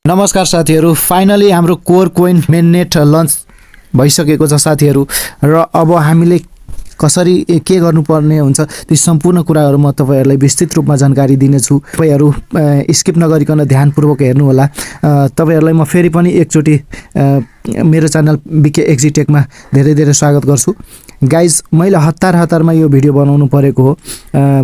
नमस्कार साथीहरु, फाइनली हाम्रो कोर कोइन मेननेट लन्च भइसकेको छ साथीहरु। र अब हामीले कसरी के गर्नुपर्ने हुन्छ ती सम्पूर्ण कुराहरु म तपाईहरुलाई विस्तृत रूपमा जानकारी दिनेछु। तपाईहरु स्किप नगरिकन ध्यानपूर्वक हेर्नु होला। तपाईहरुलाई म फेरि पनि एकचोटी मेरो च्यानल बीके एक्जिटेकमा धेरै स्वागत गर्छु। गाइज, मैले हतारमा यो भिडियो बनाउनु परेको हो।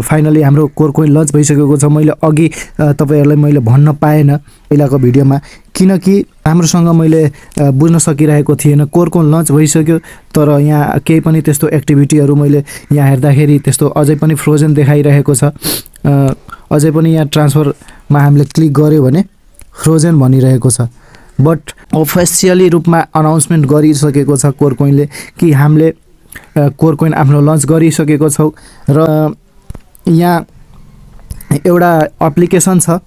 फाइनली हाम्रो कोर कोइन लन्च भइसकेको छ। मैले अघि तपाईहरुलाई मैले भन्न पाएन पहिलाको भिडियोमा, किनकि राम्रोसँग मैले बुझ्न सकिरहेको थिएन। कोर कोइन लन्च भइसक्यो, तर यहाँ केही पनि त्यस्तो एक्टिभिटीहरु मैले यहाँ हेर्दाखेरि त्यस्तो अझै पनि फ्रोजन देखाइरहेको छ। अझै पनि यहाँ ट्रान्सफरमा हामीले क्लिक गर्यो भने फ्रोजन भनिरहेको छ। बट अफिसियली रूपमा अनाउन्समेन्ट गरिसकेको छ कोर कोइनले कि हामीले कोर कोइन आफ्नो लन्च गरिसकेको छौं। र यहाँ एउटा एप्लिकेसन छ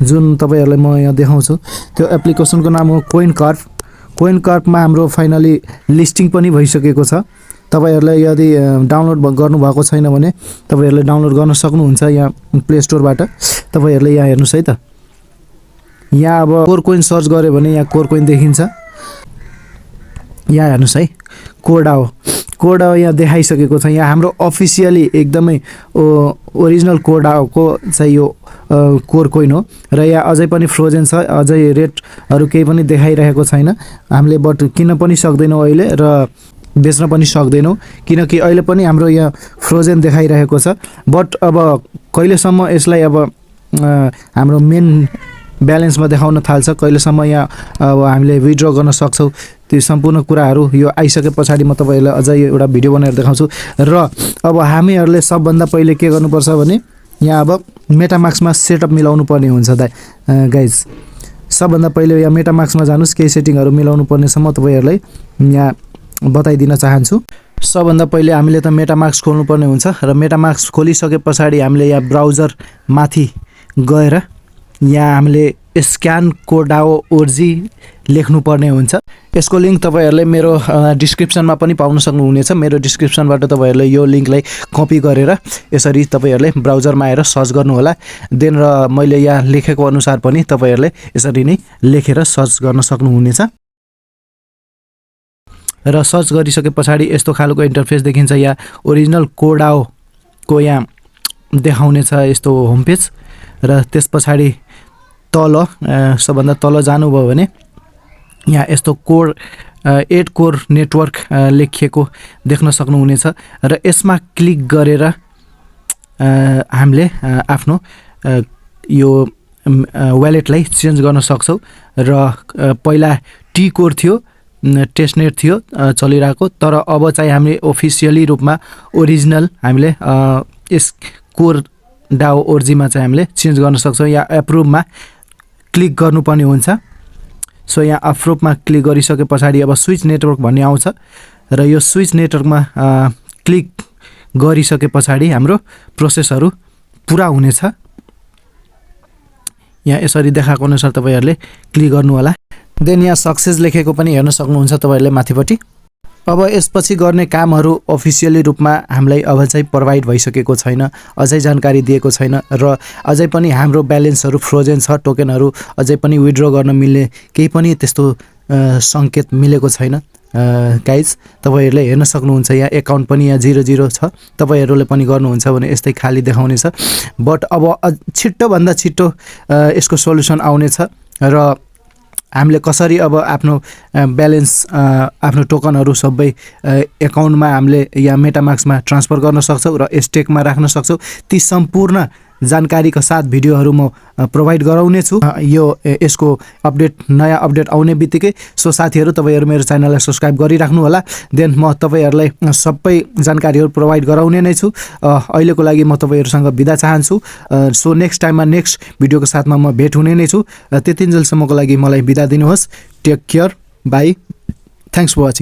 जुन तपाईहरुलाई म यहाँ देखाउँछु। त्यो एप्लिकेसनको नाम हो कोइन कर्फ। कोइन कर्फमा हाम्रो फाइनली लिस्टिङ पनि भइसकेको छ। तपाईहरुलाई यदि डाउनलोड गर्नु भएको छैन भने तपाईहरुले डाउनलोड गर्न सक्नुहुन्छ यहाँ प्ले स्टोरबाट। तपाईहरुले यहाँ हेर्नुस् है त, यहाँ अब कोर कोइन सर्च गर्यो भने यहाँ कोर कोइन देखिन्छ। यहाँ हेर्नुस् है, कोडाओ यहाँ देखाइसकेको छ। यहाँ हाम्रो अफिसियली एकदमै ओरिजिनल कोडाओको चाहिँ यो कोर कोइन हो। र यहाँ अझै पनि फ्रोजन छ, अझै रेटहरु केही पनि देखाइरहेको छैन। हामीले बट किन्न पनि सक्दैनौं अहिले र बेच्न पनि सक्दैनौं, किनकि अहिले पनि हाम्रो यहाँ फ्रोजन देखाइरहेको छ। बट अब कहिलेसम्म यसलाई अब हाम्रो मेन ब्यालेन्समा देखाउन थाल्छ, कहिलेसम्म यहाँ अब हामीले विथड्र गर्न सक्छौं, त्यो सम्पूर्ण कुराहरु यो आइसके पछाडी म तपाईहरुलाई अझै एउटा भिडियो बनाएर देखाउँछु। र अब हामीहरुले सबभन्दा पहिले के गर्नुपर्छ भने यहाँ अब मेटामास्कमा सेटअप मिलाउनु पर्ने हुन्छ गाइज। सबभन्दा पहिले यहाँ मेटामास्कमा जानुस्, केही सेटिङहरु मिलाउनु पर्ने छ, म तपाईहरुलाई यहाँ बताइदिन चाहन्छु। सबभन्दा पहिले हामीले त मेटामास्क खोल्नु पर्ने हुन्छ। र मेटामास्क खोलिसके पछाडी हामीले यहाँ ब्राउजर माथि गएर यहाँ हामीले स्क्यान कोडाओ ओर्जी लेख्नु पर्ने हुन्छ। यसको लिंक तपाईहरुले मेरो डिस्क्रिप्सनमा पनि पाउन सक्नुहुनेछ। मेरो डिस्क्रिप्सनबाट तपाईहरुले यो लिंकलाई कपी गरेर यसरी तपाईहरुले ब्राउजरमा आएर सर्च गर्नु होला। देन र मैले यहाँ लेखेको अनुसार पनि तपाईहरुले यसरी नै लेखेर सर्च गर्न सक्नुहुनेछ। र सर्च गरिसके पछाडी यस्तो खालको इन्टरफेस देखिन्छ। यहाँ ओरिजिनल कोडाओ को यहाँ देखाउने छ यस्तो होम पेज। र त्यस पछाडी तल सबभन्दा तल जानुभयो भने यहाँ यस्तो कोर 8 कोर नेटवर्क लेखिएको देख्न सक्नुहुनेछ। र यसमा क्लिक गरेर हामीले आफ्नो यो वालेटलाई चेन्ज गर्न सक्छौं। र पहिला टी कोर थियो, टेस्टनेट थियो चलिरहेको, तर अब चाहिँ हामीले अफिसियली रूपमा ओरिजिनल हामीले यस कोर डाओ ओर्जीमा चाहिँ हामीले चेन्ज गर्न सक्छौं। यहाँ एप्रुभमा क्लिक गर्नुपर्ने हुन्छ। सो यहाँ एप्रुभमा क्लिक गरिसके पछाडी अब स्विच नेटवर्क भन्ने आउँछ। र यो स्विच नेटवर्कमा क्लिक गरिसके पछाडी हाम्रो प्रोसेसहरु पुरा हुनेछ। यहाँ यसरी देखाएको अनुसार तपाईहरुले क्लिक गर्नु होला। देन यहाँ सक्सेस लेखेको पनि हेर्न सक्नुहुन्छ तपाईहरुले माथिपट्टि। अब यसपछि गर्ने कामहरु अफिसियली रूपमा हामीलाई अब चाहिँ प्रोवाइड भइसकेको छैन, अझै जानकारी दिएको छैन। र अझै पनि हाम्रो ब्यालेन्सहरु फ्रोजन छ, टोकनहरु अझै पनि विथड्र गर्न मिल्ने केही पनि त्यस्तो संकेत मिलेको छैन। गाइज, तपाईहरुले हेर्न सक्नुहुन्छ यहाँ अकाउन्ट पनि यहाँ 00 छ। तपाईहरुले पनि गर्नुहुन्छ भने यस्तै खाली देखाउनेछ। बट अब छिट्टो भन्दा छिट्टो यसको सोलुसन आउनेछ। र हामीले कसरी अब आफ्नो ब्यालेन्स आफ्नो टोकनहरु सबै अकाउन्टमा हामीले यहाँ मेटामास्कमा ट्रान्सफर गर्न सक्छौं र स्टेकमा राख्न सक्छौं, ती सम्पूर्ण जानकारीका साथ भिडियोहरु म प्रोवाइड गराउने छु। यो यसको अपडेट नयाँ अपडेट आउने बित्तिकै। सो साथीहरु, तपाईहरु मेरो च्यानललाई सब्स्क्राइब गरिराख्नु होला। देन म तपाईहरुलाई सबै जानकारीहरु प्रोवाइड गराउने नै छु। अहिलेको लागि म तपाईहरुसँग बिदा चाहन्छु। सो नेक्स्ट टाइममा नेक्स्ट भिडियोको साथमा म भेट हुने नै छु। त्यतिन्जेलसम्मको लागि मलाई बिदा दिनुहोस्। Take care, bye, thanks for watching.